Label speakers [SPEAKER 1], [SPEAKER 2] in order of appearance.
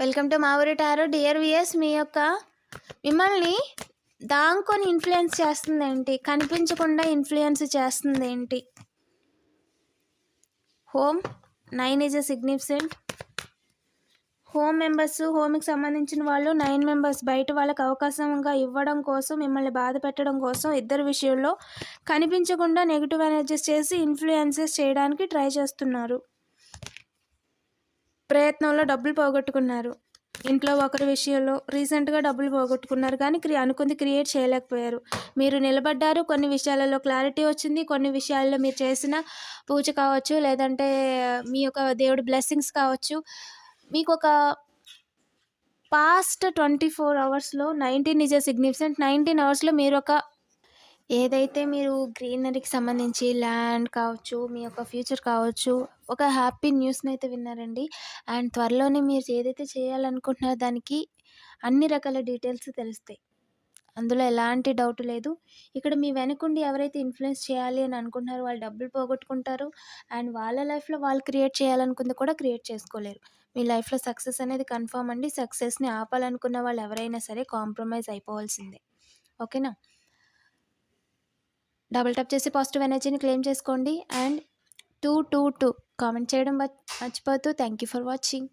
[SPEAKER 1] Welcome to మా ఊరి tarot. Dear weirs, మీ యొక్క మిమ్మల్ని దాంకొని ఇన్ఫ్లుయెన్స్ చేస్తుంది ఏంటి, కనిపించకుండా ఇన్ఫ్లుయెన్స్ చేస్తుంది ఏంటి? Home 9 is a significant. హోమ్కి సంబంధించిన వాళ్ళు 9 మెంబర్స్ బయట వాళ్ళకి అవకాశంగా ఇవ్వడం కోసం, మిమ్మల్ని బాధ పెట్టడం కోసం, ఇద్దరు విషయంలో కనిపించకుండా నెగిటివ్ ఎనర్జీస్ చేసి ఇన్ఫ్లుయెన్సెస్ చేయడానికి ట్రై చేస్తున్నారు. ప్రయత్నంలో డబ్బులు పోగొట్టుకున్నారు. ఇంట్లో ఒకరి విషయంలో రీసెంట్గా డబ్బులు పోగొట్టుకున్నారు, కానీ అనుకుంది క్రియేట్ చేయలేకపోయారు. మీరు నిలబడ్డారు, కొన్ని విషయాలలో క్లారిటీ వచ్చింది, కొన్ని విషయాల్లో మీరు చేసిన పూజ కావచ్చు, లేదంటే మీ యొక్క దేవుడి బ్లెస్సింగ్స్ కావచ్చు. మీకు ఒక పాస్ట్ 24 అవర్స్లో 19 ఈజ్ ఎ సిగ్నిఫికెంట్. 19 అవర్స్లో మీరు ఒక ఏదైతే మీరు గ్రీనరీకి సంబంధించి ల్యాండ్ కావచ్చు, మీ యొక్క ఫ్యూచర్ కావచ్చు, ఒక హ్యాపీ న్యూస్ని అయితే విన్నారండి. అండ్ త్వరలోనే మీరు ఏదైతే చేయాలనుకుంటున్నారో దానికి అన్ని రకాల డీటెయిల్స్ తెలుస్తాయి. అందులో ఎలాంటి డౌట్ లేదు. ఇక్కడ మీ వెనకుండి ఎవరైతే ఇన్ఫ్లుయెన్స్ చేయాలి అని అనుకుంటున్నారో వాళ్ళు డబ్బులు పోగొట్టుకుంటారు. అండ్ వాళ్ళ లైఫ్లో వాళ్ళు క్రియేట్ చేయాలనుకుంది కూడా క్రియేట్ చేసుకోలేరు. మీ లైఫ్లో సక్సెస్ అనేది కన్ఫర్మ్ అండి. సక్సెస్ని ఆపాలనుకున్న వాళ్ళు ఎవరైనా సరే కాంప్రమైజ్ అయిపోవాల్సిందే. ఓకేనా? డబుల్ టాప్ చేసి పాజిటివ్ ఎనర్జీని క్లెయిమ్ చేసుకోండి. అండ్ 222 కామెంట్ చేయడం మర్చిపోవద్దు. Thank you for watching.